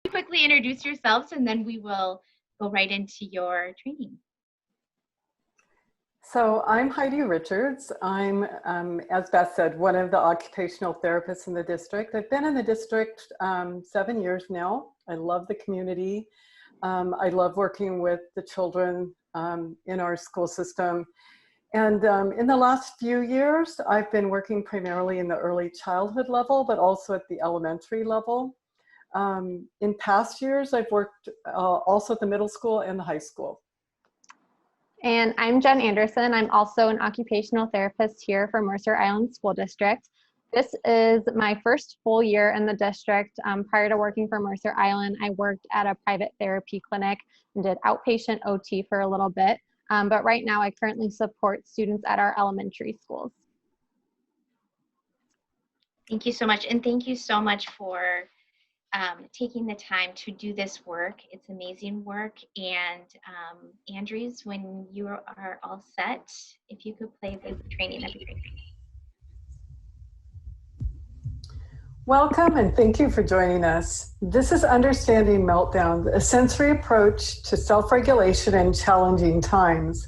quickly introduce yourselves and then we will go right into your training. So I'm Heidi Richards. I'm, as Beth said, one of the occupational therapists in the district. I've been in the district 7 years now. I love the community. I love working with the children in our school system. And in the last few years, I've been working primarily in the early childhood level, but also at the elementary level. In past years, I've worked also at the middle school and the high school. And I'm Jen Anderson. I'm also an occupational therapist here for Mercer Island School District. This is my first full year in the district. Prior to working for Mercer Island, I worked at a private therapy clinic and did outpatient OT for a little bit. But right now I currently support students at our elementary schools. Thank you so much. And thank you so much for taking the time to do this work. It's amazing work. And Andres, when you are all set, if you could play the training, that'd be great. Welcome and thank you for joining us. This is Understanding Meltdowns, a sensory approach to self-regulation in challenging times.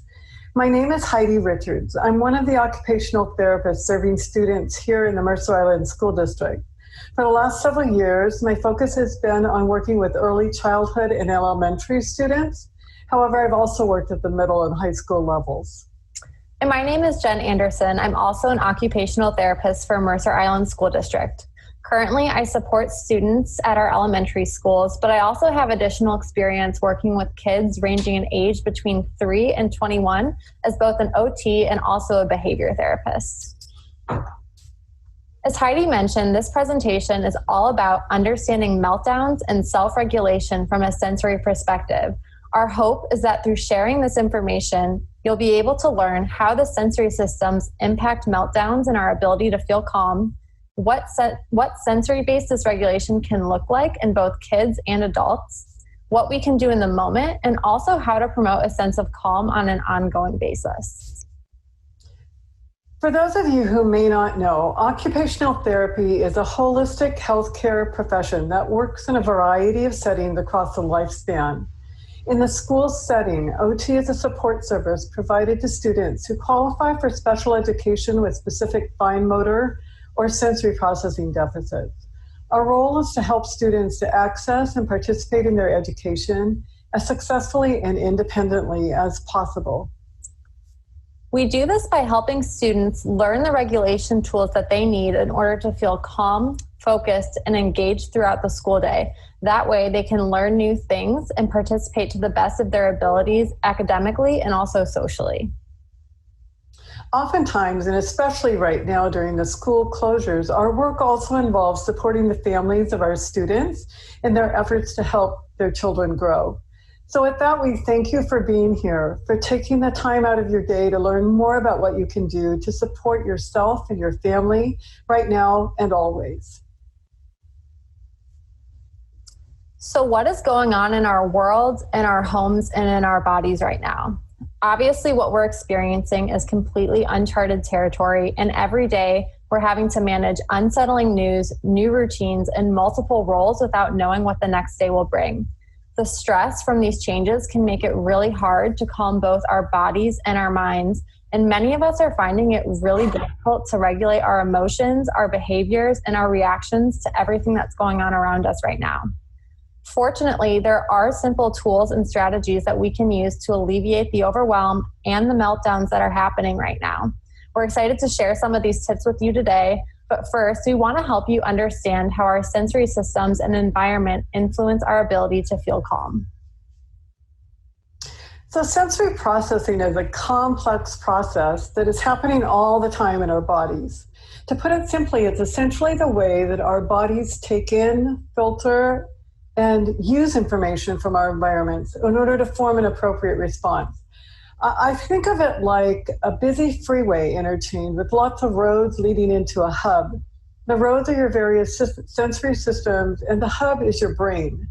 My name is Heidi Richards. I'm one of the occupational therapists serving students here in the Mercer Island School District. For the last several years, my focus has been on working with early childhood and elementary students. However, I've also worked at the middle and high school levels. And my name is Jen Anderson. I'm also an occupational therapist for Mercer Island School District. Currently, I support students at our elementary schools, but I also have additional experience working with kids ranging in age between 3 and 21 as both an OT and also a behavior therapist. As Heidi mentioned, this presentation is all about understanding meltdowns and self-regulation from a sensory perspective. Our hope is that through sharing this information, you'll be able to learn how the sensory systems impact meltdowns and our ability to feel calm, what sensory-based dysregulation can look like in both kids and adults, what we can do in the moment, and also how to promote a sense of calm on an ongoing basis. For those of you who may not know, occupational therapy is a holistic healthcare profession that works in a variety of settings across the lifespan. In the school setting, OT is a support service provided to students who qualify for special education with specific fine motor or sensory processing deficits. Our role is to help students to access and participate in their education as successfully and independently as possible. We do this by helping students learn the regulation tools that they need in order to feel calm, focused, and engaged throughout the school day. That way they can learn new things and participate to the best of their abilities academically and also socially. Oftentimes, and especially right now during the school closures, our work also involves supporting the families of our students in their efforts to help their children grow. So with that, we thank you for being here, for taking the time out of your day to learn more about what you can do to support yourself and your family right now and always. So what is going on in our world, in our homes, and in our bodies right now? Obviously, what we're experiencing is completely uncharted territory, and every day we're having to manage unsettling news, new routines, and multiple roles without knowing what the next day will bring. The stress from these changes can make it really hard to calm both our bodies and our minds, and many of us are finding it really difficult to regulate our emotions, our behaviors, and our reactions to everything that's going on around us right now. Fortunately, there are simple tools and strategies that we can use to alleviate the overwhelm and the meltdowns that are happening right now. We're excited to share some of these tips with you today, but first, we want to help you understand how our sensory systems and environment influence our ability to feel calm. So sensory processing is a complex process that is happening all the time in our bodies. To put it simply, it's essentially the way that our bodies take in, filter, and use information from our environments in order to form an appropriate response. I think of it like a busy freeway interchange with lots of roads leading into a hub. The roads are your various sensory systems, and the hub is your brain.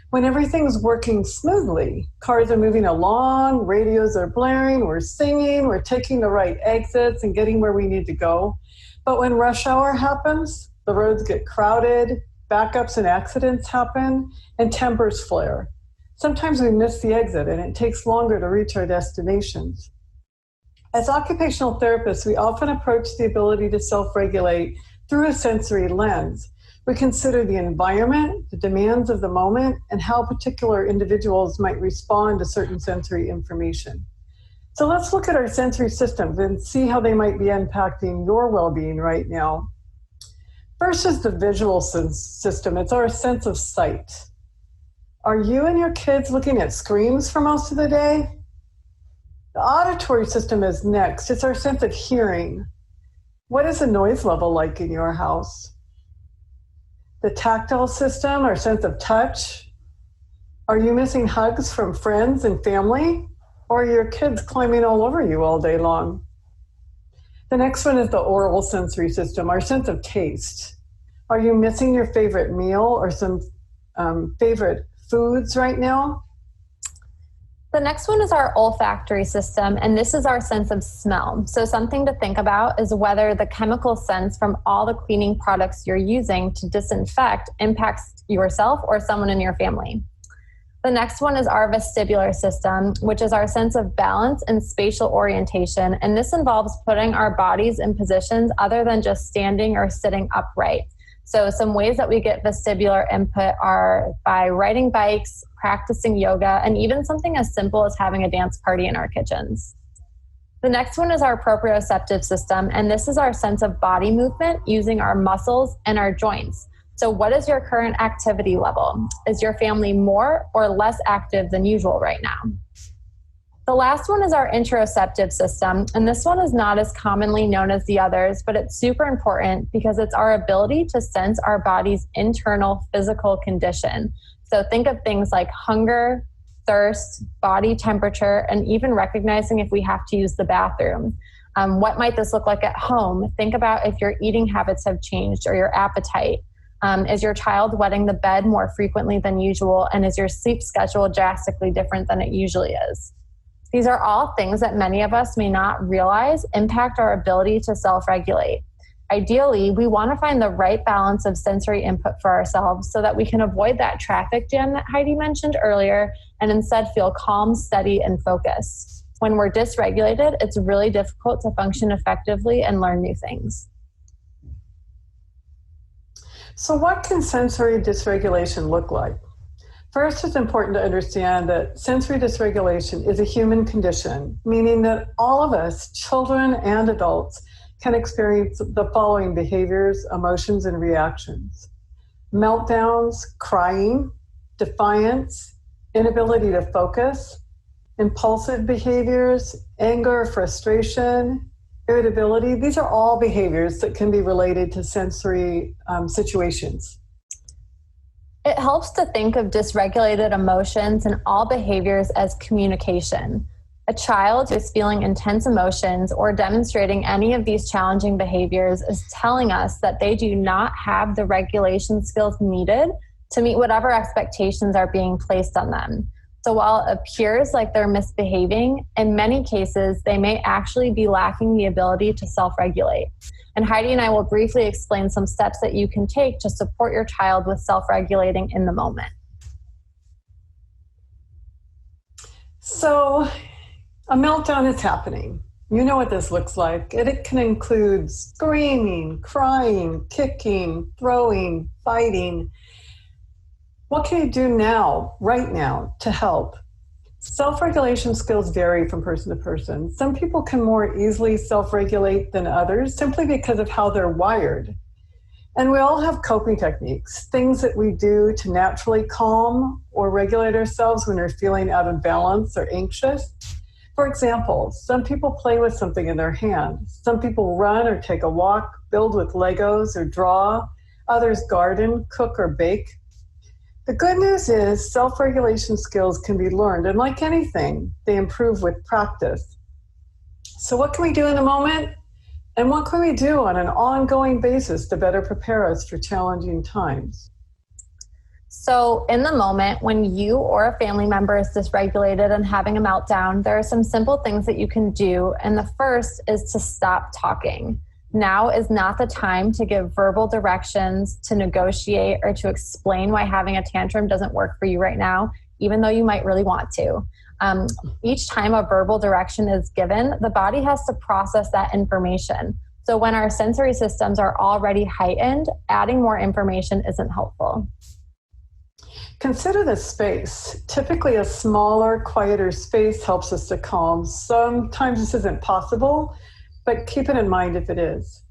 When everything's working smoothly, cars are moving along, radios are blaring, we're singing, we're taking the right exits and getting where we need to go. But when rush hour happens, the roads get crowded, backups and accidents happen, and tempers flare. Sometimes we miss the exit and it takes longer to reach our destinations. As occupational therapists, we often approach the ability to self-regulate through a sensory lens. We consider the environment, the demands of the moment, and how particular individuals might respond to certain sensory information. So let's look at our sensory systems and see how they might be impacting your well-being right now. First is the visual system. It's our sense of sight. Are you and your kids looking at screens for most of the day? The auditory system is next. It's our sense of hearing. What is the noise level like in your house? The tactile system, our sense of touch. Are you missing hugs from friends and family? Or are your kids climbing all over you all day long? The next one is the oral sensory system, our sense of taste. Are you missing your favorite meal or some favorite foods right now? The next one is our olfactory system, and this is our sense of smell. So something to think about is whether the chemical sense from all the cleaning products you're using to disinfect impacts yourself or someone in your family. The next one is our vestibular system, which is our sense of balance and spatial orientation. And this involves putting our bodies in positions other than just standing or sitting upright. So some ways that we get vestibular input are by riding bikes, practicing yoga, and even something as simple as having a dance party in our kitchens. The next one is our proprioceptive system, and this is our sense of body movement using our muscles and our joints. So what is your current activity level? Is your family more or less active than usual right now? The last one is our interoceptive system, and this one is not as commonly known as the others, but it's super important because it's our ability to sense our body's internal physical condition. So think of things like hunger, thirst, body temperature, and even recognizing if we have to use the bathroom. What might this look like at home? Think about if your eating habits have changed or your appetite. Is your child wetting the bed more frequently than usual? And is your sleep schedule drastically different than it usually is? These are all things that many of us may not realize impact our ability to self-regulate. Ideally, we want to find the right balance of sensory input for ourselves so that we can avoid that traffic jam that Heidi mentioned earlier and instead feel calm, steady, and focused. When we're dysregulated, it's really difficult to function effectively and learn new things. So what can sensory dysregulation look like? First, it's important to understand that sensory dysregulation is a human condition, meaning that all of us, children and adults, can experience the following behaviors, emotions, and reactions: meltdowns, crying, defiance, inability to focus, impulsive behaviors, anger, frustration, irritability. These are all behaviors that can be related to sensory situations. It helps to think of dysregulated emotions and all behaviors as communication. A child who is feeling intense emotions or demonstrating any of these challenging behaviors is telling us that they do not have the regulation skills needed to meet whatever expectations are being placed on them. So while it appears like they're misbehaving, in many cases, they may actually be lacking the ability to self-regulate. And Heidi and I will briefly explain some steps that you can take to support your child with self-regulating in the moment. So a meltdown is happening. You know what this looks like. It can include screaming, crying, kicking, throwing, fighting. What can you do now, right now, to help? Self-regulation skills vary from person to person. Some people can more easily self-regulate than others simply because of how they're wired. And we all have coping techniques, things that we do to naturally calm or regulate ourselves when we're feeling out of balance or anxious. For example, some people play with something in their hand. Some people run or take a walk, build with Legos or draw. Others garden, cook, or bake. The good news is self-regulation skills can be learned, and like anything, they improve with practice. So what can we do in the moment? And what can we do on an ongoing basis to better prepare us for challenging times? So in the moment, when you or a family member is dysregulated and having a meltdown, there are some simple things that you can do. And the first is to stop talking. Now is not the time to give verbal directions, to negotiate, or to explain why having a tantrum doesn't work for you right now, even though you might really want to. Each time a verbal direction is given, the body has to process that information. So when our sensory systems are already heightened, adding more information isn't helpful. Consider the space. Typically, a smaller, quieter space helps us to calm. Sometimes this isn't possible, but keep it in mind if it is.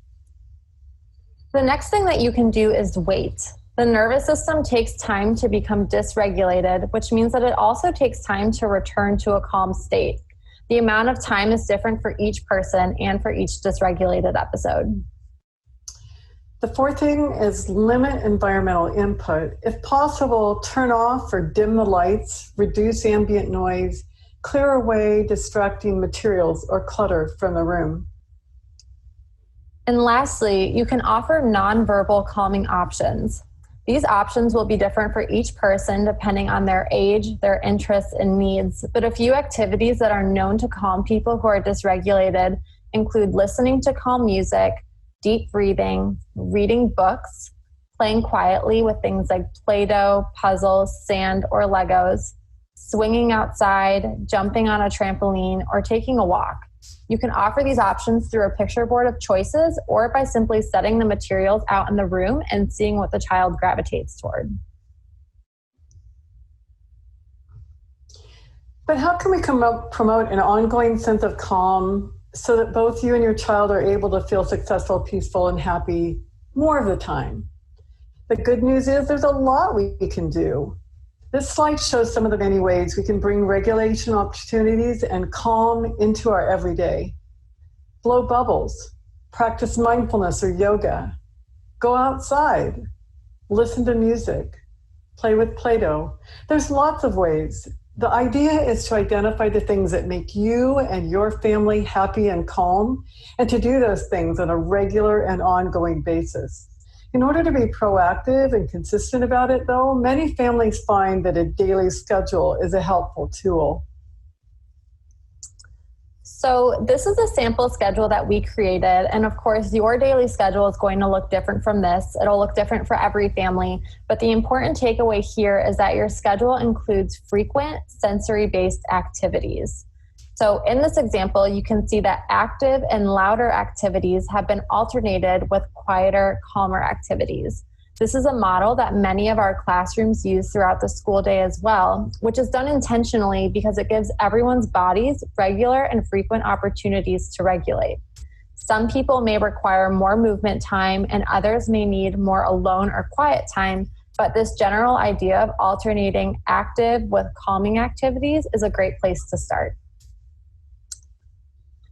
The next thing that you can do is wait. The nervous system takes time to become dysregulated, which means that it also takes time to return to a calm state. The amount of time is different for each person and for each dysregulated episode. The fourth thing is limit environmental input. If possible, turn off or dim the lights, reduce ambient noise, clear away distracting materials or clutter from the room. And lastly, you can offer nonverbal calming options. These options will be different for each person depending on their age, their interests, and needs. But a few activities that are known to calm people who are dysregulated include listening to calm music, deep breathing, reading books, playing quietly with things like Play-Doh, puzzles, sand, or Legos, swinging outside, jumping on a trampoline, or taking a walk. You can offer these options through a picture board of choices or by simply setting the materials out in the room and seeing what the child gravitates toward. But how can we promote an ongoing sense of calm so that both you and your child are able to feel successful, peaceful, and happy more of the time? The good news is there's a lot we can do. This slide shows some of the many ways we can bring regulation opportunities and calm into our everyday. Blow bubbles, practice mindfulness or yoga, go outside, listen to music, play with Play-Doh. There's lots of ways. The idea is to identify the things that make you and your family happy and calm, and to do those things on a regular and ongoing basis. In order to be proactive and consistent about it, though, many families find that a daily schedule is a helpful tool. So this is a sample schedule that we created. And of course, your daily schedule is going to look different from this. It'll look different for every family. But the important takeaway here is that your schedule includes frequent sensory-based activities. So in this example, you can see that active and louder activities have been alternated with quieter, calmer activities. This is a model that many of our classrooms use throughout the school day as well, which is done intentionally because it gives everyone's bodies regular and frequent opportunities to regulate. Some people may require more movement time and others may need more alone or quiet time, but this general idea of alternating active with calming activities is a great place to start.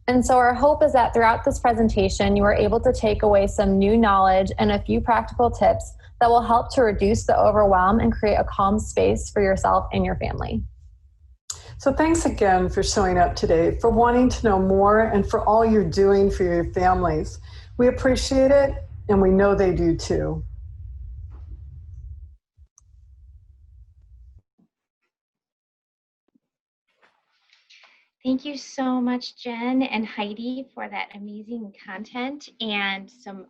And so our hope is that throughout this presentation, you are able to take away some new knowledge and a few practical tips that will help to reduce the overwhelm and create a calm space for yourself and your family. So thanks again for showing up today, for wanting to know more, and for all you're doing for your families. We appreciate it, and we know they do too. Thank you so much, Jen and Heidi, for that amazing content and some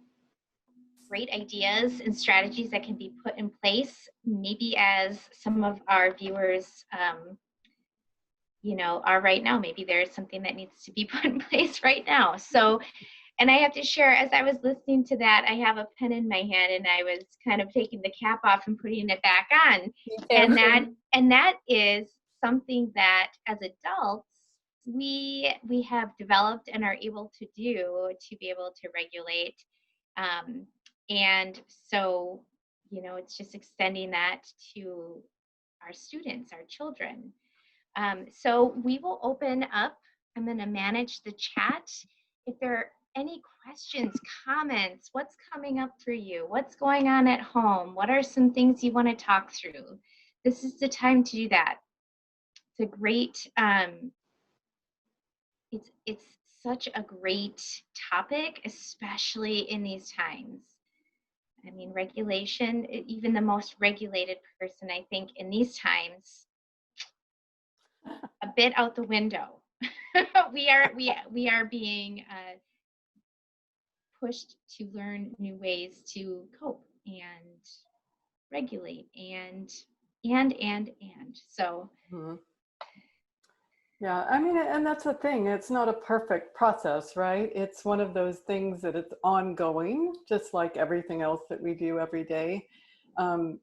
great ideas and strategies that can be put in place, maybe as some of our viewers are right now. Maybe there's something that needs to be put in place right now. So, and I have to share, as I was listening to that, I have a pen in my hand and I was kind of taking the cap off and putting it back on. And that is something that as adults, we have developed and are able to do to be able to regulate. And so, it's just extending that to our students, our children. So we will open up. I'm going to manage the chat. If there are any questions, comments, what's coming up for you? What's going on at home? What are some things you want to talk through? This is the time to do that. It's a great, it's such a great topic, especially in these times. I mean, regulation, even the most regulated person, I think, in these times, a bit out the window. we are being pushed to learn new ways to cope and regulate and so. Mhm. Yeah, I mean, and that's the thing. It's not a perfect process, right? It's one of those things that it's ongoing, just like everything else that we do every day.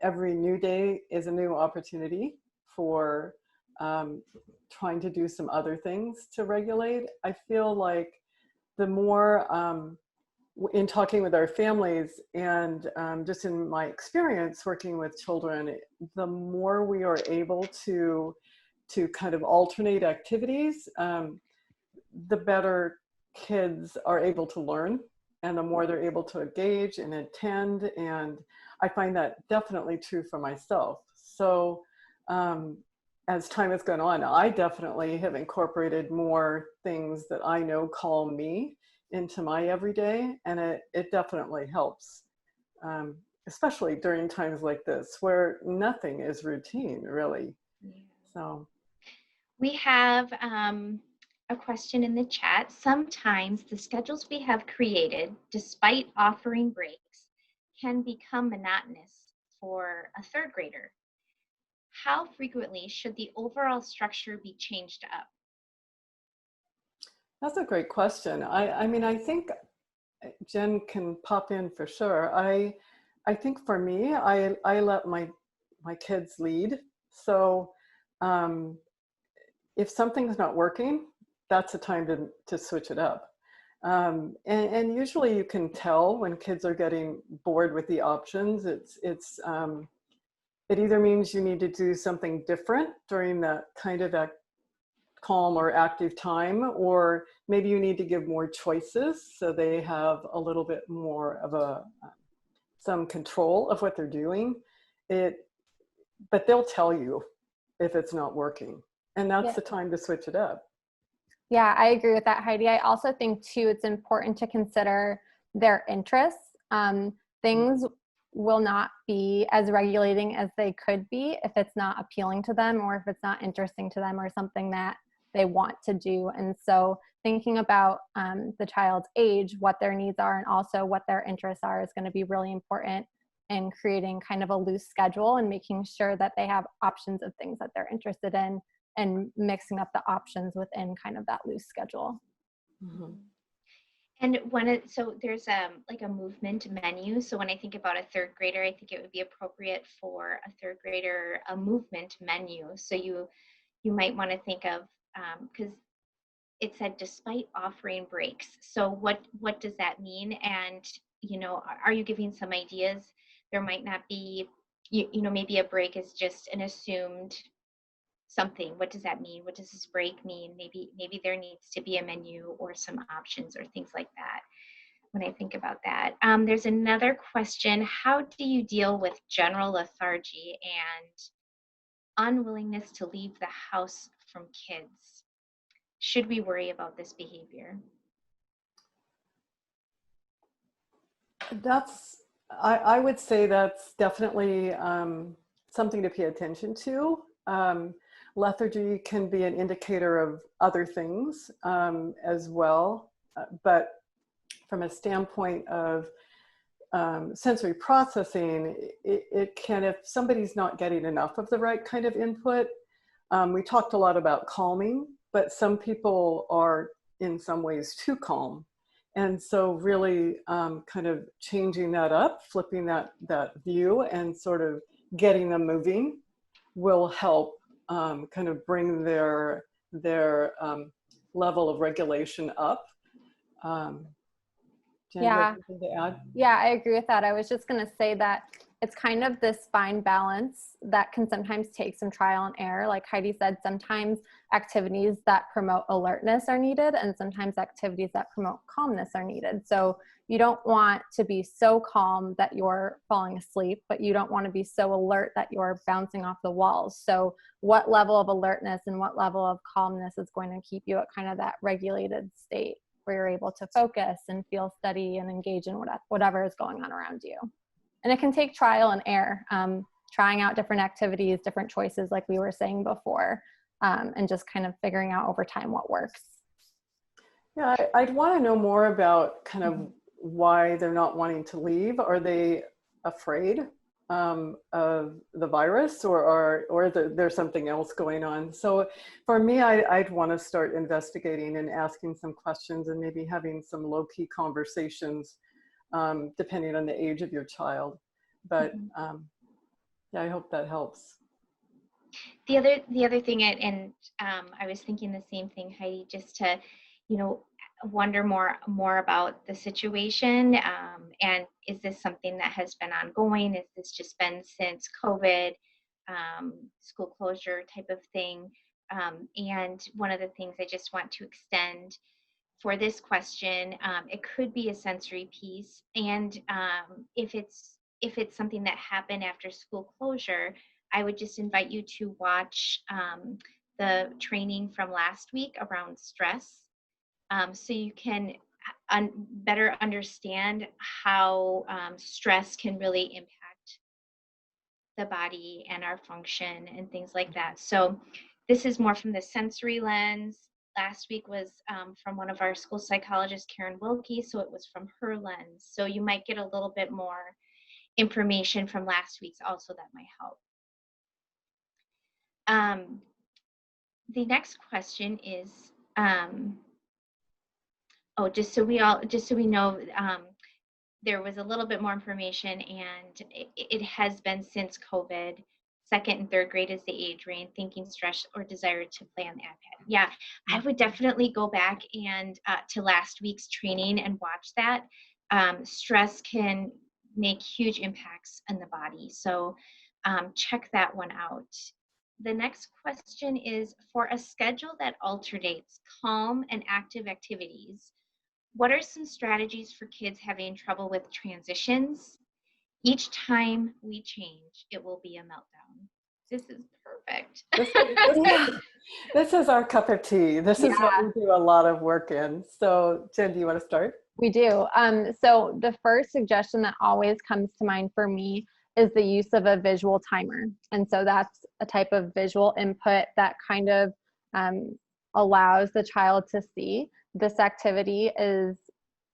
Every new day is a new opportunity for trying to do some other things to regulate. I feel like the more in talking with our families and just in my experience working with children, the more we are able to kind of alternate activities, the better kids are able to learn and the more they're able to engage and attend. And I find that definitely true for myself. So as time has gone on, I definitely have incorporated more things that I know calm me into my everyday, and it definitely helps, especially during times like this where nothing is routine, really. Yeah. So We have a question in the chat. Sometimes the schedules we have created, despite offering breaks, can become monotonous for a third grader. How frequently should the overall structure be changed up? that's a great question. I mean, I think Jen can pop in for sure. I think for me, I let my kids lead. So if something's not working, that's a time to switch it up. And usually you can tell when kids are getting bored with the options. It either means you need to do something different during that kind of calm or active time, or maybe you need to give more choices so they have a little bit more of some control of what they're doing. But they'll tell you if it's not working, and that's the time to switch it up. Yeah, I agree with that, Heidi. I also think too, it's important to consider their interests. Things will not be as regulating as they could be if it's not appealing to them or if it's not interesting to them or something that they want to do. And so thinking about the child's age, what their needs are, and also what their interests are is going to be really important in creating kind of a loose schedule and making sure that they have options of things that they're interested in and mixing up the options within kind of that loose schedule. Mm-hmm. And so there's like a movement menu. So when I think about a third grader, I think it would be appropriate for a third grader a movement menu. So you might want to think of, because it said despite offering breaks. So what does that mean? And are you giving some ideas? There might not be, maybe a break is just an assumed something. What does that mean? What does this break mean? Maybe there needs to be a menu or some options or things like that when I think about that. There's another question. How do you deal with general lethargy and unwillingness to leave the house from kids? Should we worry about this behavior? I would say that's definitely something to pay attention to. Lethargy can be an indicator of other things as well, but from a standpoint of sensory processing, it can, if somebody's not getting enough of the right kind of input, we talked a lot about calming, but some people are in some ways too calm. And so really kind of changing that up, flipping that view and sort of getting them moving will help kind of bring their level of regulation up. Jen, you have anything to add? Yeah, I agree with that. I was just going to say that it's kind of this fine balance that can sometimes take some trial and error. Like Heidi said, sometimes activities that promote alertness are needed, and sometimes activities that promote calmness are needed. So you don't want to be so calm that you're falling asleep, but you don't want to be so alert that you're bouncing off the walls. So what level of alertness and what level of calmness is going to keep you at kind of that regulated state where you're able to focus and feel steady and engage in whatever is going on around you. And it can take trial and error, trying out different activities, different choices, like we were saying before, and just kind of figuring out over time what works. Yeah, I'd want to know more about kind of why they're not wanting to leave. Are they afraid of the virus, or there's something else going on? So for me, I'd want to start investigating and asking some questions and maybe having some low-key conversations, depending on the age of your child. But yeah, I hope that helps. The other thing, and I was thinking the same thing, Heidi, just to, wonder more about the situation, and is this something that has been ongoing? Is this just been since COVID, school closure type of thing? And one of the things I just want to extend for this question, it could be a sensory piece, and if it's something that happened after school closure, I would just invite you to watch the training from last week around stress, so you can better understand how stress can really impact the body and our function and things like that. So this is more from the sensory lens. Last week was from one of our school psychologists, Karen Wilkie, so it was from her lens. So you might get a little bit more information from last week's also that might help. The next question is, just so we know, there was a little bit more information, and it has been since COVID. Second and third grade is the age range, thinking, stress, or desire to play on the iPad. Yeah, I would definitely go back and to last week's training and watch that. Stress can make huge impacts on the body, so check that one out. The next question is, for a schedule that alternates calm and active activities, what are some strategies for kids having trouble with transitions? Each time we change, it will be a meltdown. This is perfect. This is our cup of tea. This is what we do a lot of work in. So Jen, do you want to start? We do. So the first suggestion that always comes to mind for me is the use of a visual timer. And so that's a type of visual input that kind of allows the child to see this activity is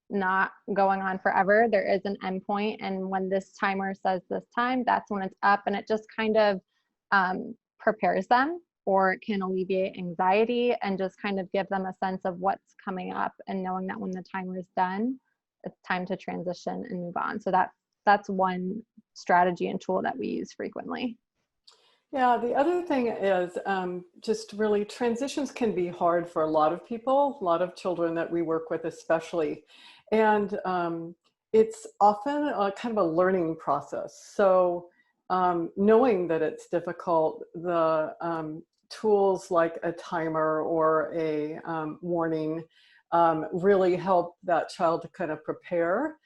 not going on forever. There is an endpoint, and when this timer says this time, that's when it's up, and it just kind of prepares them, or it can alleviate anxiety and just kind of give them a sense of what's coming up, and knowing that when the timer is done, it's time to transition and move on. So that's one strategy and tool that we use frequently. Yeah, the other thing is just really transitions can be hard for a lot of people, a lot of children that we work with especially. And it's often a kind of a learning process. So knowing that it's difficult, the tools like a timer or a warning really help that child to kind of prepare.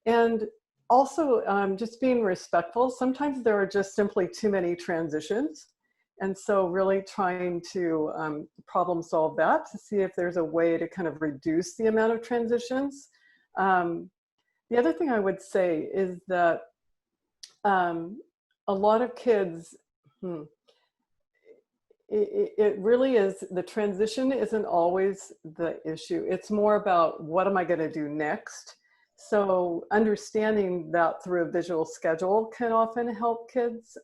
And also, just being respectful. Sometimes there are just simply too many transitions. And so really trying to problem solve that to see if there's a way to kind of reduce the amount of transitions. The other thing I would say is that a lot of kids, it really is, the transition isn't always the issue. It's more about what am I going to do next? So understanding that through a visual schedule can often help kids,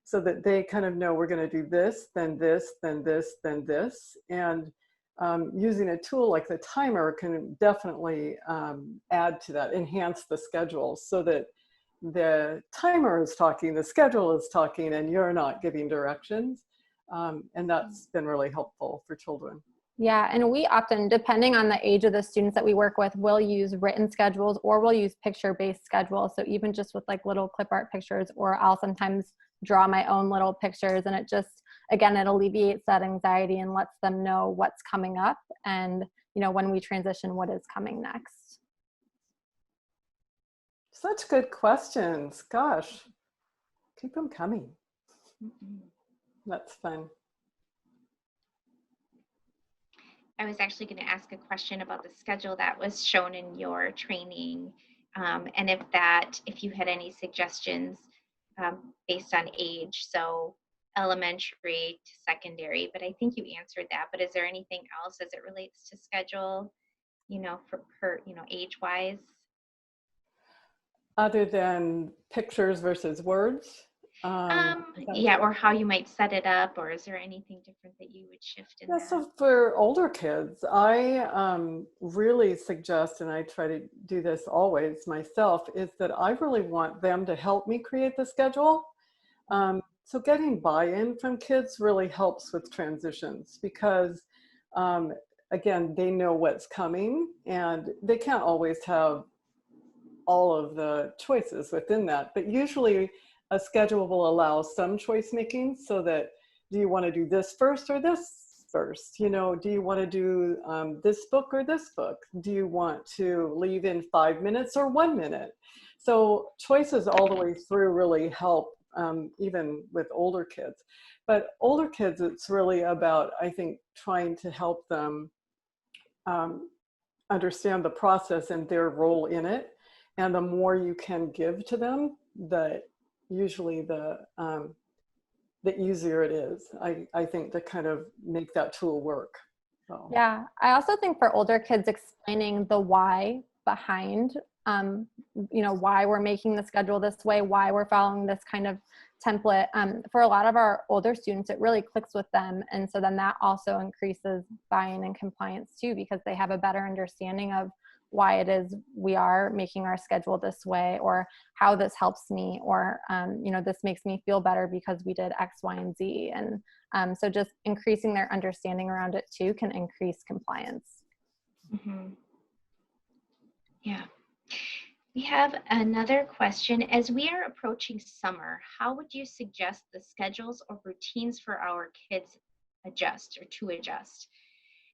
so that they kind of know we're going to do this, then this, then this, then this. And using a tool like the timer can definitely add to that, enhance the schedule so that the timer is talking, the schedule is talking, and you're not giving directions. And that's been really helpful for children. Yeah, and we often, depending on the age of the students that we work with, we'll use written schedules or we'll use picture-based schedules. So even just with like little clip art pictures, or I'll sometimes draw my own little pictures, and it just, again, it alleviates that anxiety and lets them know what's coming up, and when we transition, what is coming next. Such good questions. Gosh, keep them coming. That's fun. I was actually going to ask a question about the schedule that was shown in your training, and if you had any suggestions based on age, so elementary to secondary, but I think you answered that. But is there anything else as it relates to schedule, for age-wise? Other than pictures versus words? Is that what Yeah, you're or how asking? you might set it up, or is there anything different that you would shift in Yeah, that? so for older kids, I really suggest, and I try to do this always myself, is that I really want them to help me create the schedule. So getting buy-in from kids really helps with transitions because, um, again, they know what's coming and they can't always have all of the choices within that. But usually a schedule will allow some choice making so that do you want to do this first or this first? You know, do you want to do this book or this book? Do you want to leave in 5 minutes or 1 minute? So choices all the way through really help even with older kids. But older kids, it's really about, I think, trying to help them um, understand the process and their role in it. And the more you can give to them, usually the easier it is. I think to kind of make that tool work. So. Yeah, I also think for older kids, explaining the why behind, um, why we're making the schedule this way, why we're following this kind of template. For a lot of our older students, it really clicks with them. And so then that also increases buy-in and compliance too, because they have a better understanding of why it is we are making our schedule this way, or how this helps me, or, this makes me feel better because we did X, Y, and Z. And so just increasing their understanding around it too can increase compliance. Mm-hmm. Yeah. We have another question. As we are approaching summer, how would you suggest the schedules or routines for our kids adjust or to adjust?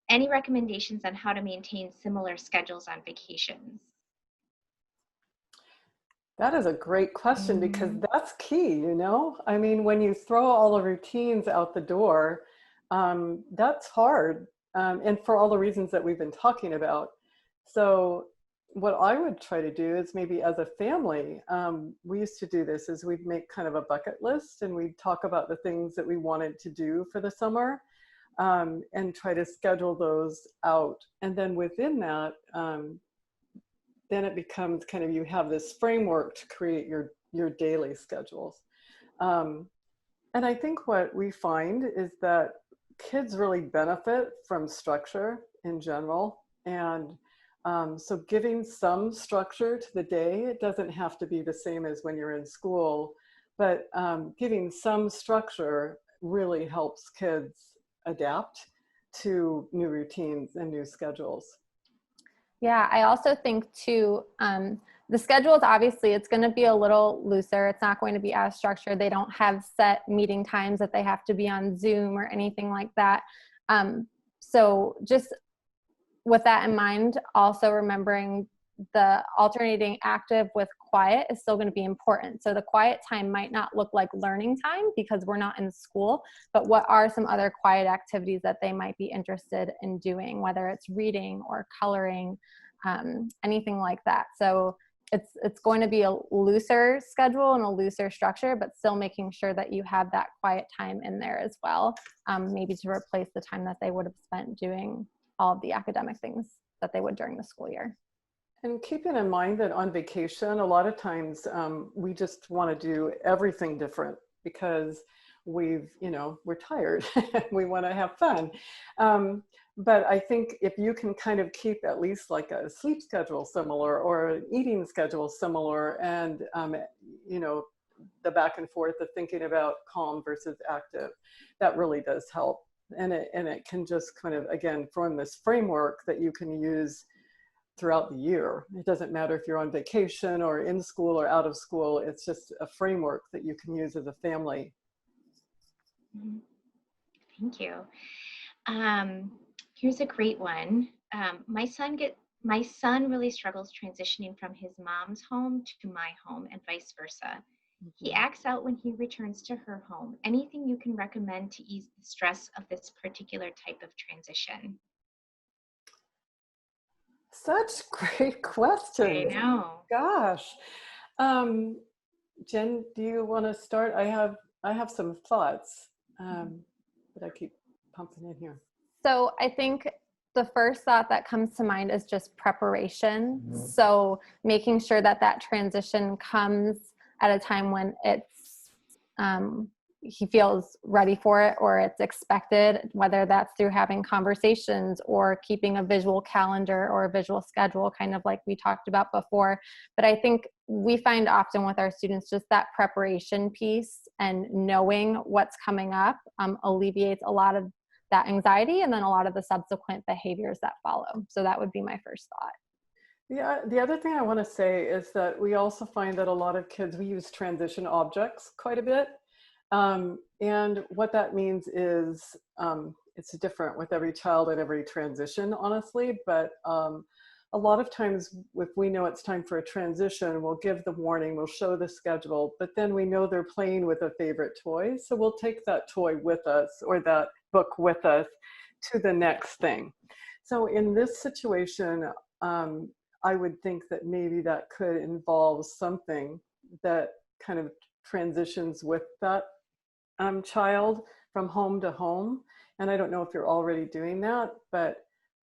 Any recommendations on how to maintain similar schedules on vacations? That is a great question because Mm-hmm. that's key, you know? I mean, when you throw all the routines out the door, that's hard. And for all the reasons that we've been talking about. So what I would try to do is maybe as a family, we used to do this is we'd make kind of a bucket list and we'd talk about the things that we wanted to do for the summer and try to schedule those out. And then within that, then it becomes kind of you have this framework to create your daily schedules. Um, and I think what we find is that kids really benefit from structure in general. And so giving some structure to the day, it doesn't have to be the same as when you're in school, but giving some structure really helps kids adapt to new routines and new schedules. Yeah, I also think too, the schedule is obviously, it's going to be a little looser. It's not going to be as structured. They don't have set meeting times that they have to be on Zoom or anything like that. So just with that in mind, also remembering the alternating active with quiet is still going to be important. So the quiet time might not look like learning time because we're not in school, but what are some other quiet activities that they might be interested in doing, whether it's reading or coloring, anything like that. So it's going to be a looser schedule and a looser structure, but still making sure that you have that quiet time in there as well, maybe to replace the time that they would have spent doing all of the academic things that they would during the school year. And keeping in mind that on vacation, a lot of times we just want to do everything different because we're tired. We want to have fun. But I think if you can kind of keep at least like a sleep schedule similar or an eating schedule similar and, the back and forth of thinking about calm versus active, that really does help. And it can just kind of, again, form this framework that you can use throughout the year. It doesn't matter if you're on vacation or in school or out of school. It's just a framework that you can use as a family. Mm-hmm. Thank you. Here's a great one. My son really struggles transitioning from his mom's home to my home and vice versa. He Mhm. acts out when he returns to her home. Anything you can recommend to ease the stress of this particular type of transition? Such great I questions. know. Gosh. Um, Jen, do you want to start? I have some thoughts that I keep pumping in here. So I think the first thought that comes to mind is just preparation. So making sure that that transition comes at a time when it's he feels ready for it or it's expected, whether that's through having conversations or keeping a visual calendar or a visual schedule, kind of like we talked about before. But I think we find often with our students just that preparation piece and knowing what's coming up alleviates a lot of that anxiety and then a lot of the subsequent behaviors that follow. So that would be my first thought. Yeah, the other thing I want to say is that we also find that a lot of kids, we use transition objects quite a bit. And what that means is it's different with every child at every transition, honestly. But a lot of times, if we know it's time for a transition, we'll give the warning, we'll show the schedule, but then we know they're playing with a favorite toy. So we'll take that toy with us or that book with us to the next thing. So in this situation, I would think that maybe that could involve something that kind of transitions with that child from home to home. And I don't know if you're already doing that, but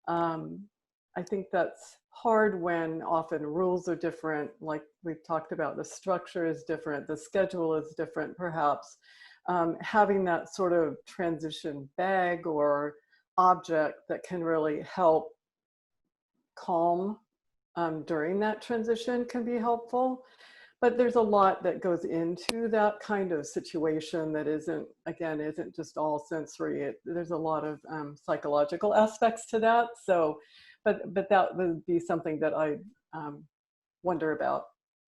I think that's hard when often rules are different. Like we've talked about, the structure is different, the schedule is different, perhaps. Having that sort of transition bag or object that can really help calm during that transition can be helpful. But there's a lot that goes into that kind of situation that isn't just all sensory. There's a lot of psychological aspects to that. So, but that would be something that I wonder about.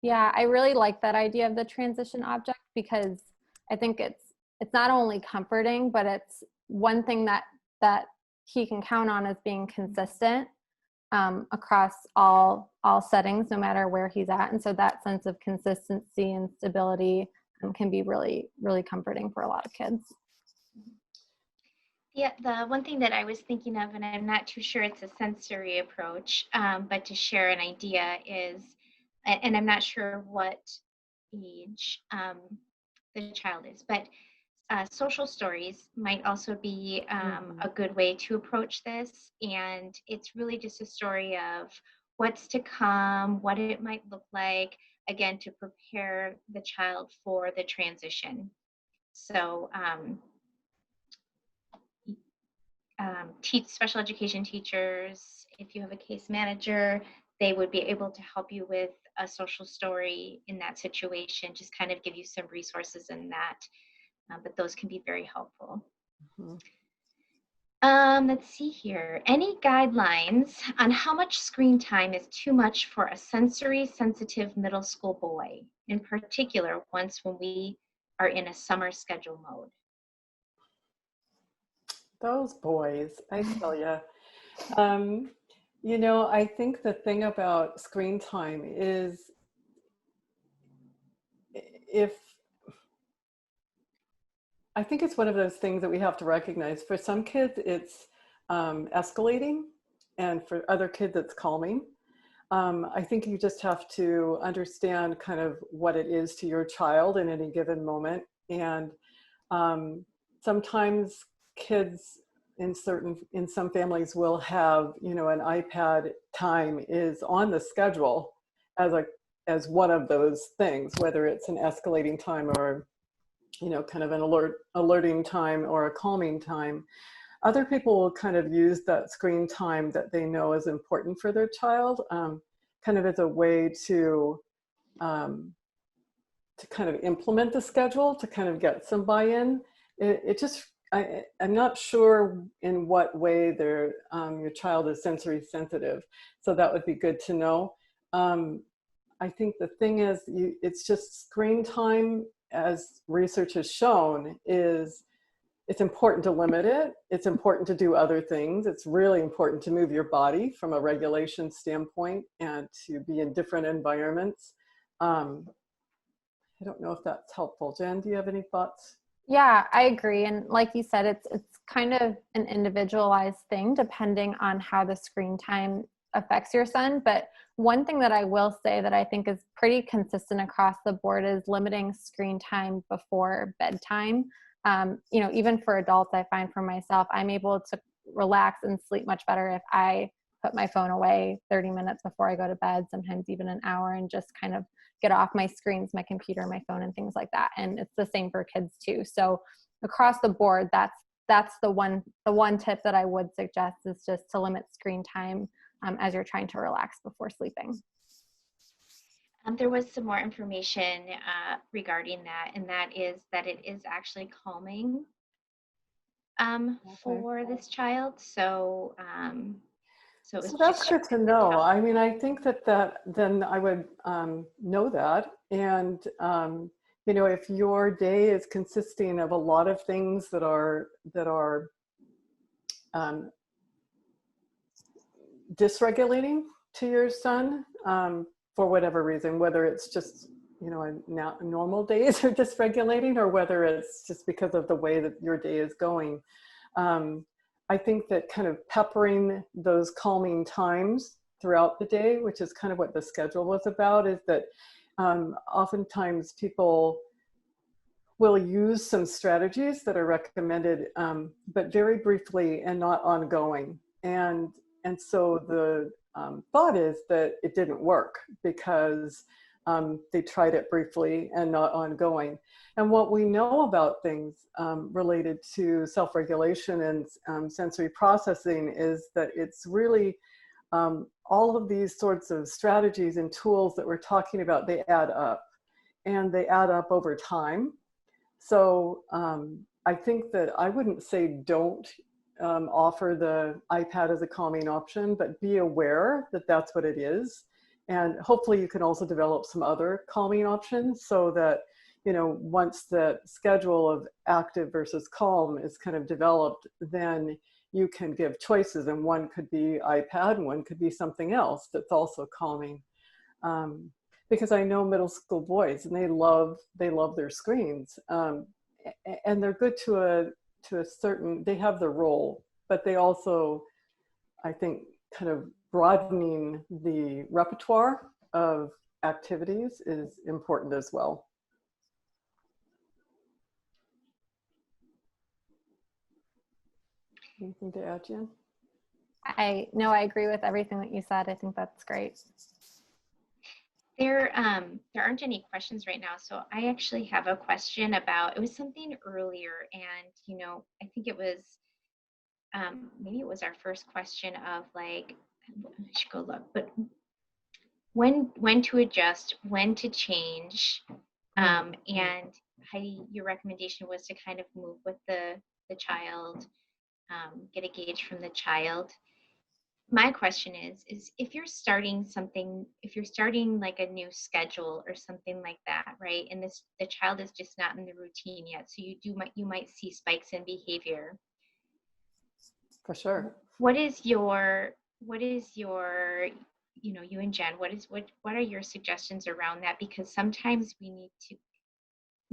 Yeah, I really like that idea of the transition object because I think it's not only comforting, but it's one thing that he can count on as being consistent across all settings, no matter where he's at. And so that sense of consistency and stability can be really, really comforting for a lot of kids. Yeah, the one thing that I was thinking of, and I'm not too sure it's a sensory approach, but to share an idea is, and I'm not sure what age the child is, but social stories might also be a good way to approach this. And it's really just a story of what's to come, what it might look like, again, to prepare the child for the transition. So teach special education teachers, if you have a case manager, they would be able to help you with a social story in that situation, just kind of give you some resources in that. But those can be very helpful. Let's see here. Any guidelines on how much screen time is too much for a sensory sensitive middle school boy, in particular, when we are in a summer schedule mode? Those boys, I tell you. You know, I think the thing about screen time is I think it's one of those things that we have to recognize. For some kids, it's escalating, and for other kids, it's calming. I think you just have to understand kind of what it is to your child in any given moment. And sometimes kids in some families will have, you know, an iPad time is on the schedule as one of those things, whether it's an escalating time or, you know, kind of an alerting time or a calming time. Other people will kind of use that screen time that they know is important for their child, kind of as a way to kind of implement the schedule, to kind of get some buy-in. I'm not sure in what way your child is sensory sensitive, so that would be good to know. I think the thing is, it's just screen time, as research has shown, it's important to limit it. It's important to do other things. It's really important to move your body from a regulation standpoint and to be in different environments. I don't know if that's helpful. Jen, do you have any thoughts? Yeah, I agree. And like you said, it's kind of an individualized thing depending on how the screen time affects your son. But one thing that I will say that I think is pretty consistent across the board is limiting screen time before bedtime. You know, even for adults, I find for myself, I'm able to relax and sleep much better if I put my phone away 30 minutes before I go to bed, sometimes even an hour, and just kind of get off my screens, my computer, my phone, and things like that. And it's the same for kids too. So across the board, that's the one tip that I would suggest, is just to limit screen time as you're trying to relax before sleeping. There was some more information regarding that, and that is that it is actually calming for this child. So, so that's good to know. I mean, I think that then I would know that. And, you know, if your day is consisting of a lot of things that are dysregulating to your son, for whatever reason, whether it's just, you know, normal days are dysregulating, or whether it's just because of the way that your day is going. I think that kind of peppering those calming times throughout the day, which is kind of what the schedule was about, is that oftentimes people will use some strategies that are recommended, but very briefly and not ongoing. And so the thought is that it didn't work because they tried it briefly and not ongoing. And what we know about things related to self-regulation and sensory processing is that it's really all of these sorts of strategies and tools that we're talking about, they add up, and they add up over time. So I think that I wouldn't say don't offer the iPad as a calming option, but be aware that that's what it is. And hopefully you can also develop some other calming options, so that, you know, once the schedule of active versus calm is kind of developed, then you can give choices, and one could be iPad and one could be something else that's also calming. Because I know middle school boys, and they love their screens, and they're good to a certain, they have their role, but they also, I think, kind of broadening the repertoire of activities is important as well. Anything to add, Jen? I agree with everything that you said. I think that's great. There aren't any questions right now, so I actually have a question about, it was something earlier, and, you know, I think it was, maybe it was our first question of like, I should go look, but when to adjust, when to change, and Heidi, your recommendation was to kind of move with the child, get a gauge from the child. My question is if you're starting something, if you're starting like a new schedule or something like that, right? And the child is just not in the routine yet, so you might see spikes in behavior. For sure. What is your, you know, you and Jen, what are your suggestions around that? Because sometimes we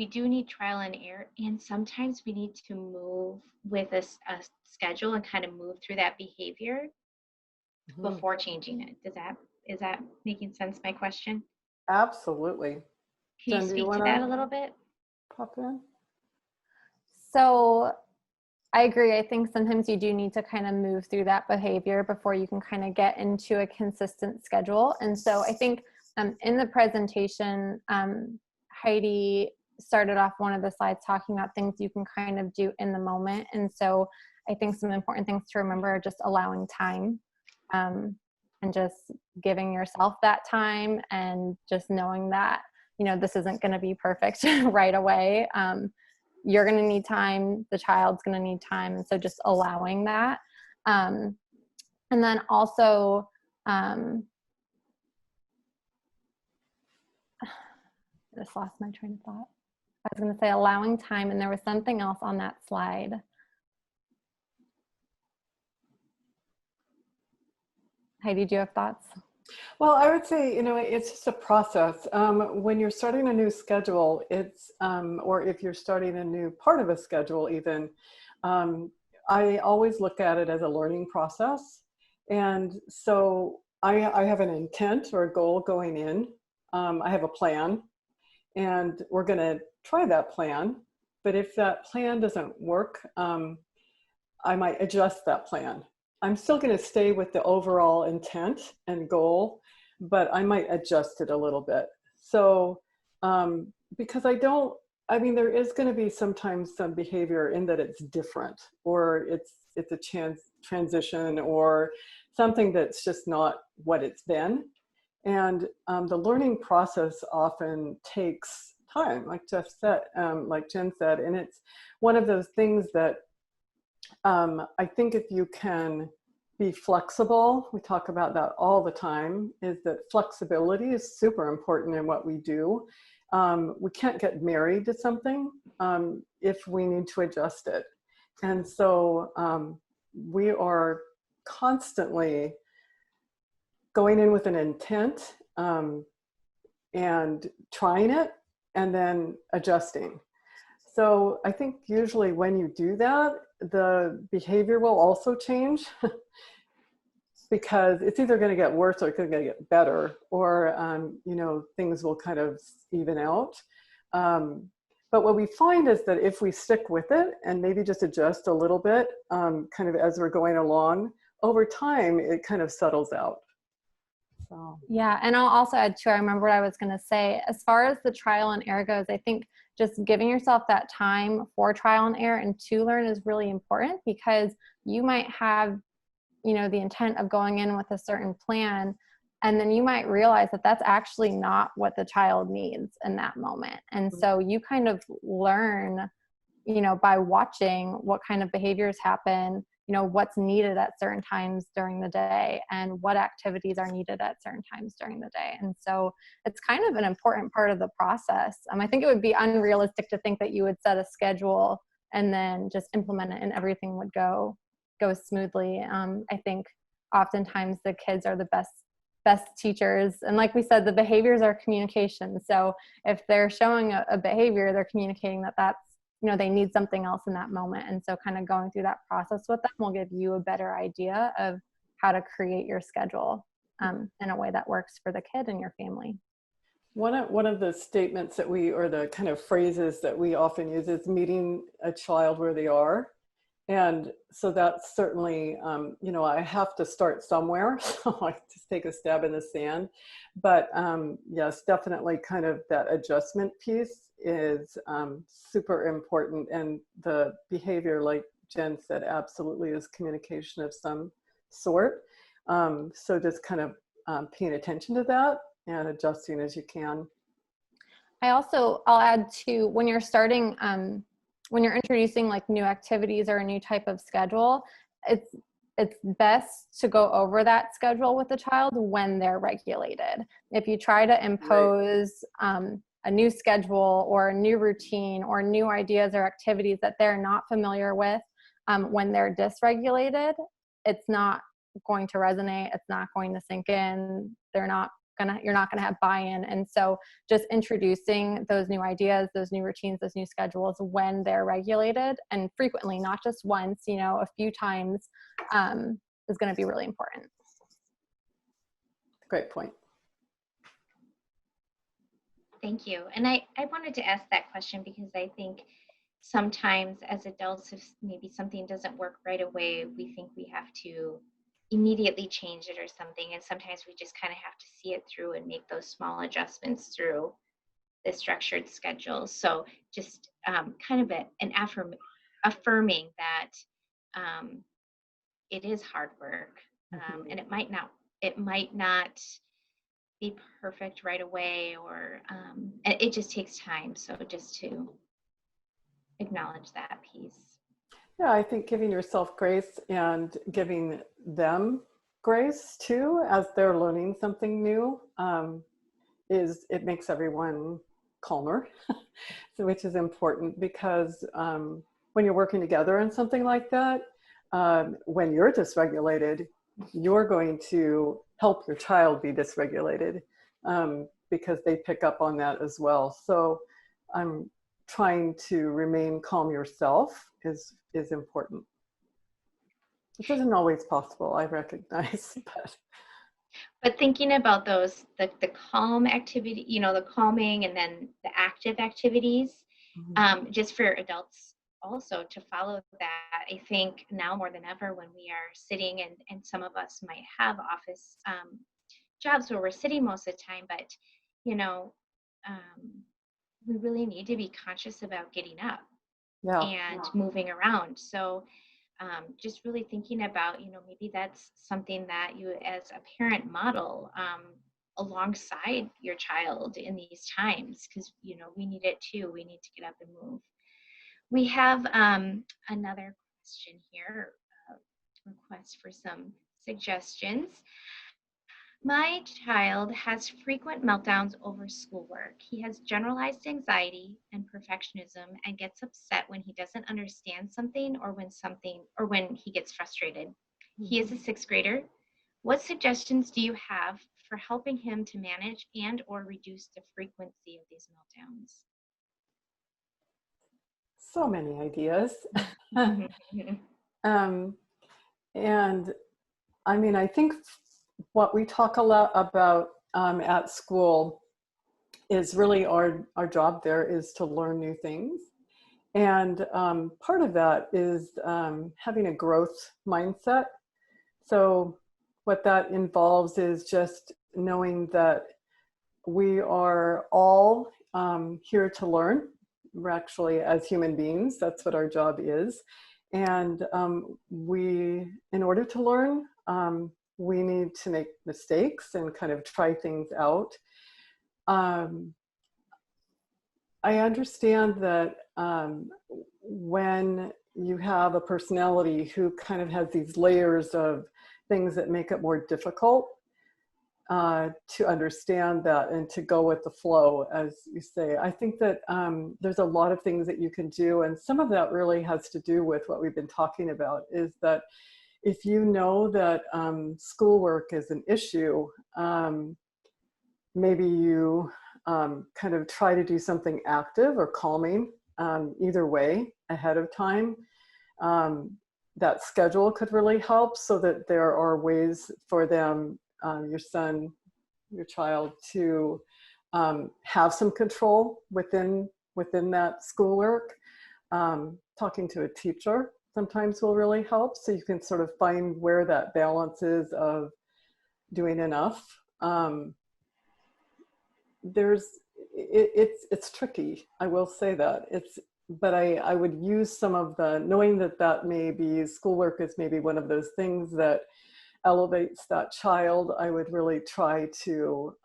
do need trial and error, and sometimes we need to move with a schedule and kind of move through that behavior before changing it. Is that making sense, my question? Absolutely. Can you speak to that a little bit? Pop in? So I agree. I think sometimes you do need to kind of move through that behavior before you can kind of get into a consistent schedule. And so I think in the presentation, Heidi started off one of the slides talking about things you can kind of do in the moment. And so I think some important things to remember are just allowing time, and just giving yourself that time, and just knowing that, you know, this isn't going to be perfect right away. You're going to need time. The child's going to need time. And so just allowing that. And then also, I just lost my train of thought. I was going to say allowing time, and there was something else on that slide. Heidi, do you have thoughts? Well, I would say, you know, it's just a process. When you're starting a new schedule, it's, or if you're starting a new part of a schedule even, I always look at it as a learning process. And so I have an intent or a goal going in. I have a plan, and we're going to try that plan. But if that plan doesn't work, I might adjust that plan. I'm still going to stay with the overall intent and goal, but I might adjust it a little bit. So, because I mean, there is going to be sometimes some behavior in that it's different, or it's a transition, or something that's just not what it's been. And the learning process often takes time, like like Jen said, and it's one of those things that I think if you can be flexible, we talk about that all the time, is that flexibility is super important in what we do. We can't get married to something if we need to adjust it. And so we are constantly going in with an intent and trying it and then adjusting. So I think usually when you do that, the behavior will also change because it's either going to get worse or it's going to get better, or you know, things will kind of even out. But what we find is that if we stick with it and maybe just adjust a little bit, kind of as we're going along, over time, it kind of settles out. So. Yeah, and I'll also add too, I remember what I was going to say, as far as the trial and error goes, I think just giving yourself that time for trial and error and to learn is really important, because you might have, you know, the intent of going in with a certain plan, and then you might realize that that's actually not what the child needs in that moment. And so you kind of learn, you know, by watching what kind of behaviors happen, you know, what's needed at certain times during the day and what activities are needed at certain times during the day. And so it's kind of an important part of the process. I think it would be unrealistic to think that you would set a schedule and then just implement it and everything would go smoothly. I think oftentimes the kids are the best teachers. And like we said, the behaviors are communication. So if they're showing a behavior, they're communicating that that's, you know, they need something else in that moment. And so kind of going through that process with them will give you a better idea of how to create your schedule in a way that works for the kid and your family. One of the statements that or the kind of phrases that we often use is meeting a child where they are. And so that's certainly, you know, I have to start somewhere. So I just take a stab in the sand. But yes, definitely kind of that adjustment piece is super important. And the behavior, like Jen said, absolutely is communication of some sort. So just kind of paying attention to that and adjusting as you can. I'll add to, when you're starting, when you're introducing like new activities or a new type of schedule, it's best to go over that schedule with the child when they're regulated. If you try to impose a new schedule or a new routine or new ideas or activities that they're not familiar with when they're dysregulated, it's not going to resonate. It's not going to sink in. You're not going to have buy-in. And so just introducing those new ideas, those new routines, those new schedules when they're regulated, and frequently, not just once, you know, a few times, is going to be really important. Great point. Thank you. And I wanted to ask that question because I think sometimes as adults, if maybe something doesn't work right away, we think we have to immediately change it or something. And sometimes we just kind of have to see it through and make those small adjustments through the structured schedule. So just kind of an affirming that it is hard work, and it might not be perfect right away, or it just takes time. So just to acknowledge that piece. Yeah, I think giving yourself grace and giving them grace too as they're learning something new it makes everyone calmer, so, which is important, because when you're working together on something like that, when you're dysregulated, you're going to help your child be dysregulated because they pick up on that as well. So trying to remain calm yourself is important. It isn't always possible, I recognize, but thinking about those, the calm activity, you know, the calming and then the active activities, just for adults also to follow that. I think now more than ever when we are sitting, and some of us might have office jobs where we're sitting most of the time, but you know, we really need to be conscious about getting up Yeah. and moving around. So just really thinking about, maybe that's something that you as a parent model alongside your child in these times, because, we need it too. We need to get up and move. We have another question here, request for some suggestions. My child has frequent meltdowns over schoolwork. He has generalized anxiety and perfectionism and gets upset when he doesn't understand something or when he gets frustrated. He is a sixth grader. What suggestions do you have for helping him to manage and or reduce the frequency of these meltdowns? So many ideas. And I mean, I think what we talk a lot about at school is really our job there is to learn new things. And part of that is having a growth mindset. So what that involves is just knowing that we are all here to learn. We're actually, as human beings, that's what our job is. And in order to learn, we need to make mistakes and kind of try things out. I understand that when you have a personality who kind of has these layers of things that make it more difficult to understand that and to go with the flow, as you say. I think that there's a lot of things that you can do, and some of that really has to do with what we've been talking about, is that if you know that schoolwork is an issue, maybe you kind of try to do something active or calming, either way, ahead of time. That schedule could really help, so that there are ways for them, your child, to have some control within that schoolwork. Talking to a teacher sometimes will really help, so you can sort of find where that balance is of doing enough. It's tricky, I will say that. But I would use some of the, knowing that maybe schoolwork is maybe one of those things that elevates that child, I would really try to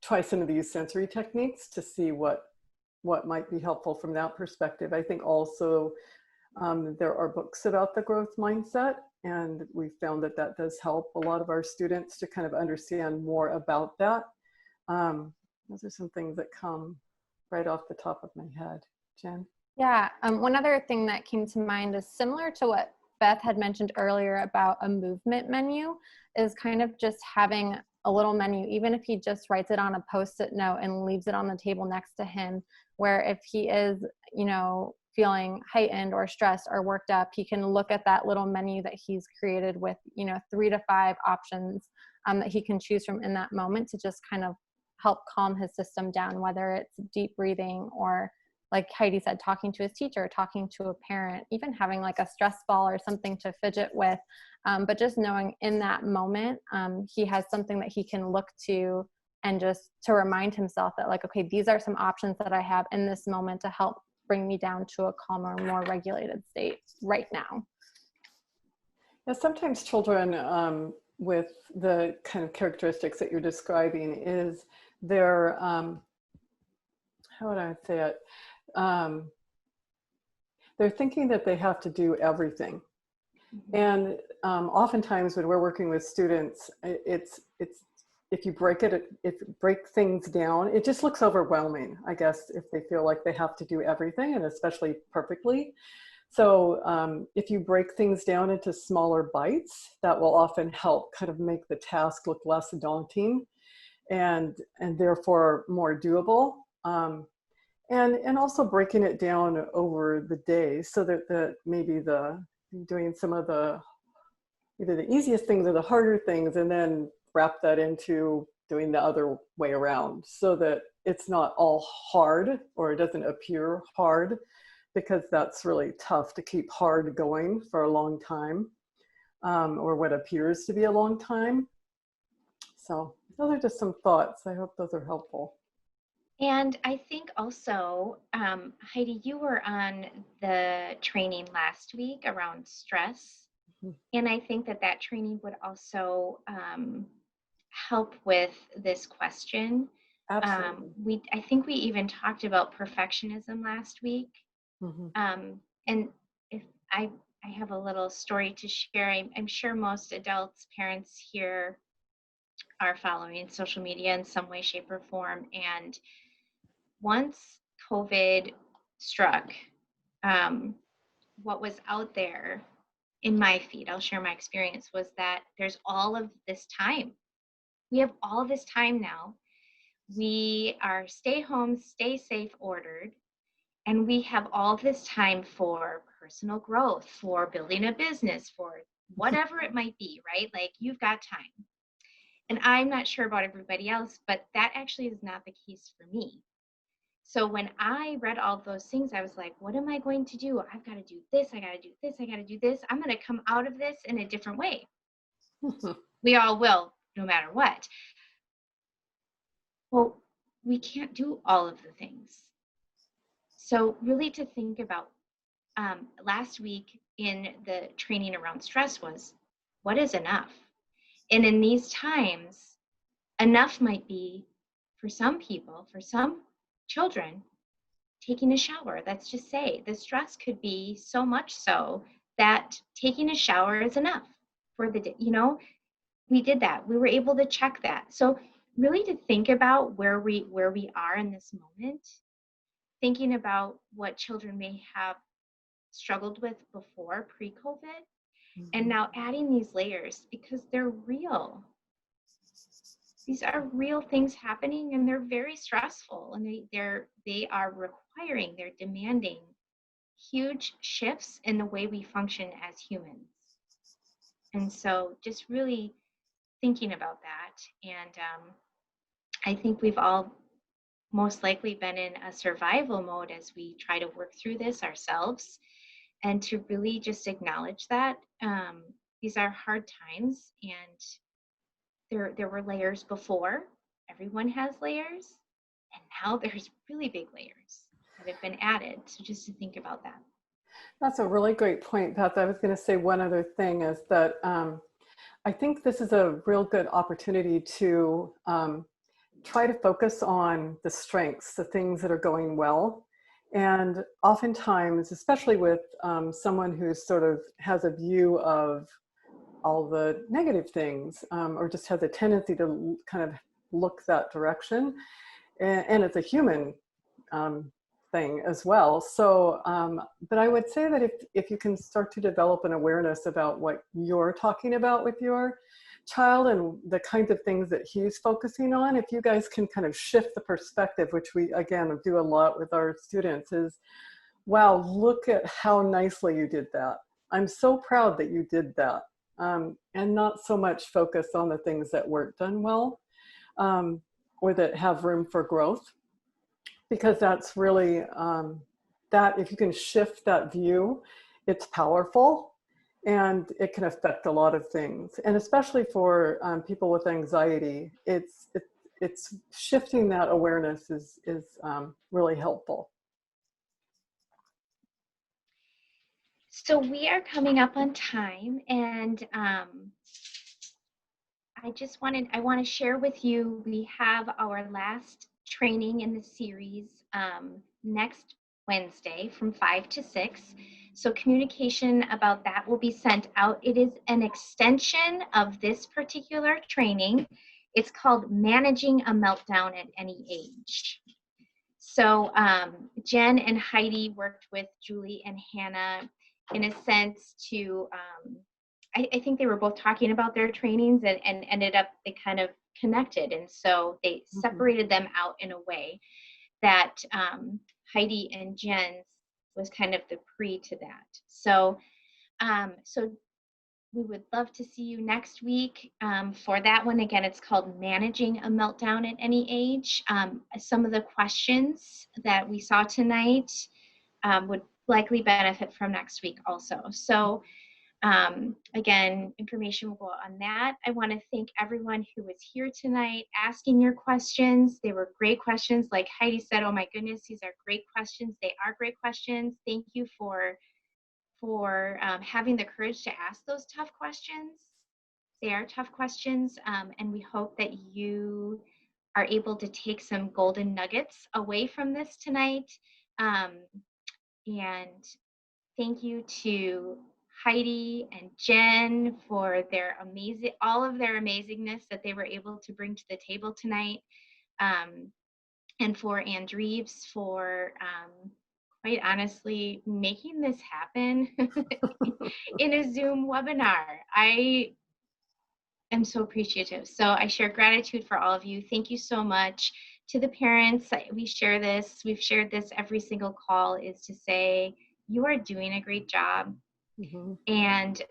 try some of these sensory techniques to see what might be helpful from that perspective. I think also there are books about the growth mindset, and we found that does help a lot of our students to kind of understand more about that. Those are some things that come right off the top of my head. Jen? Yeah, one other thing that came to mind is similar to what Beth had mentioned earlier about a movement menu, is kind of just having a little menu, even if he just writes it on a Post-it note and leaves it on the table next to him, where if he is, feeling heightened or stressed or worked up, he can look at that little menu that he's created with, 3 to 5 options that he can choose from in that moment, to just kind of help calm his system down, whether it's deep breathing or, like Heidi said, talking to his teacher, talking to a parent, even having like a stress ball or something to fidget with. But just knowing in that moment, he has something that he can look to, and just to remind himself that, like, okay, these are some options that I have in this moment to help bring me down to a calmer, more regulated state right now. Yeah, sometimes children with the kind of characteristics that you're describing is they're, how would I say it? They're thinking that they have to do everything. And oftentimes when we're working with students, it's if you break things down, it just looks overwhelming, I guess, if they feel like they have to do everything, and especially perfectly. So if you break things down into smaller bites, that will often help kind of make the task look less daunting and therefore more doable. And also breaking it down over the day, so that maybe doing some of either the easiest things or the harder things, and then wrap that into doing the other way around, so that it's not all hard, or it doesn't appear hard. because that's really tough to keep hard going for a long time, or what appears to be a long time. So those are just some thoughts. I hope those are helpful. And I think also, Heidi, you were on the training last week around stress. Mhm. And I think that that training would also help with this question. Absolutely. I think we even talked about perfectionism last week. Mhm. And if I have a little story to share. I'm sure most adults, parents here are following social media in some way, shape, or form. And once COVID struck, what was out there in my feed, I'll share my experience, was that there's all of this time. We have all this time now. We are stay home, stay safe ordered, and we have all this time for personal growth, for building a business, for whatever it might be, right? Like, you've got time. And I'm not sure about everybody else, but that actually is not the case for me. So when I read all those things, I was like, what am I going to do? I've got to do this. I got to do this. I got to do this. I'm going to come out of this in a different way. We all will, no matter what. Well, we can't do all of the things. So really to think about, last week in the training around stress was, what is enough? And in these times, enough might be, for some people, for some children, taking a shower. Let's just say the stress could be so much so that taking a shower is enough for the day. We did that. We were able to check that. So really to think about where we are in this moment, thinking about what children may have struggled with before pre-COVID, and now adding these layers because they're real. These are real things happening, and they're very stressful, and they are requiring, they're demanding huge shifts in the way we function as humans. And so just really thinking about that. And I think we've all most likely been in a survival mode as we try to work through this ourselves, and to really just acknowledge that these are hard times, and there were layers before. Everyone has layers, and now there's really big layers that have been added. So just to think about that. That's a really great point, Beth. I was going to say one other thing is that I think this is a real good opportunity to try to focus on the strengths, the things that are going well. And oftentimes, especially with someone who sort of has a view of all the negative things, or just has a tendency to kind of look that direction, and it's a human thing as well. So, but I would say that if you can start to develop an awareness about what you're talking about with your child and the kinds of things that he's focusing on, if you guys can kind of shift the perspective, which we, again, do a lot with our students, is, wow, look at how nicely you did that. I'm so proud that you did that. And not so much focus on the things that weren't done well, or that have room for growth. Because that's really, that if you can shift that view, it's powerful and it can affect a lot of things. And especially for people with anxiety, it's shifting that awareness is really helpful. So we are coming up on time, and I want to share with you, we have our last training in the series next Wednesday from 5 to 6. So communication about that will be sent out. It is an extension of this particular training. It's called Managing a Meltdown at Any Age. So Jen and Heidi worked with Julie and Hannah in a sense to, I think they were both talking about their trainings and ended up, they kind of connected. And so they separated them out in a way that Heidi and Jen's was kind of the pre to that. So, so we would love to see you next week for that one. Again, it's called Managing a Meltdown at Any Age. Some of the questions that we saw tonight would likely benefit from next week also. So again, information will go on that. I want to thank everyone who was here tonight asking your questions. They were great questions. Like Heidi said, oh my goodness, these are great questions. They are great questions. Thank you for having the courage to ask those tough questions. They are tough questions, and we hope that you are able to take some golden nuggets away from this tonight. And thank you to Heidi and Jen for all of their amazingness that they were able to bring to the table tonight. And for Andreves for quite honestly making this happen in a Zoom webinar. I am so appreciative. So I share gratitude for all of you. Thank you so much. To the parents, we've shared this every single call, is to say, you are doing a great job. Mm-hmm. And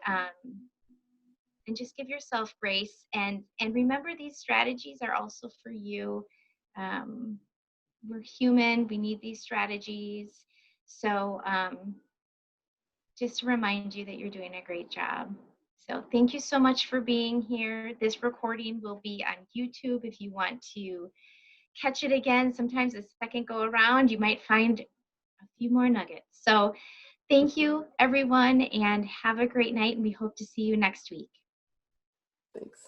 just give yourself grace, and remember, these strategies are also for you. We're human, we need these strategies. So just to remind you that you're doing a great job. So thank you so much for being here. This recording will be on YouTube if you want to catch it again. Sometimes the second go around, you might find a few more nuggets. So thank you, everyone, and have a great night, and we hope to see you next week. Thanks.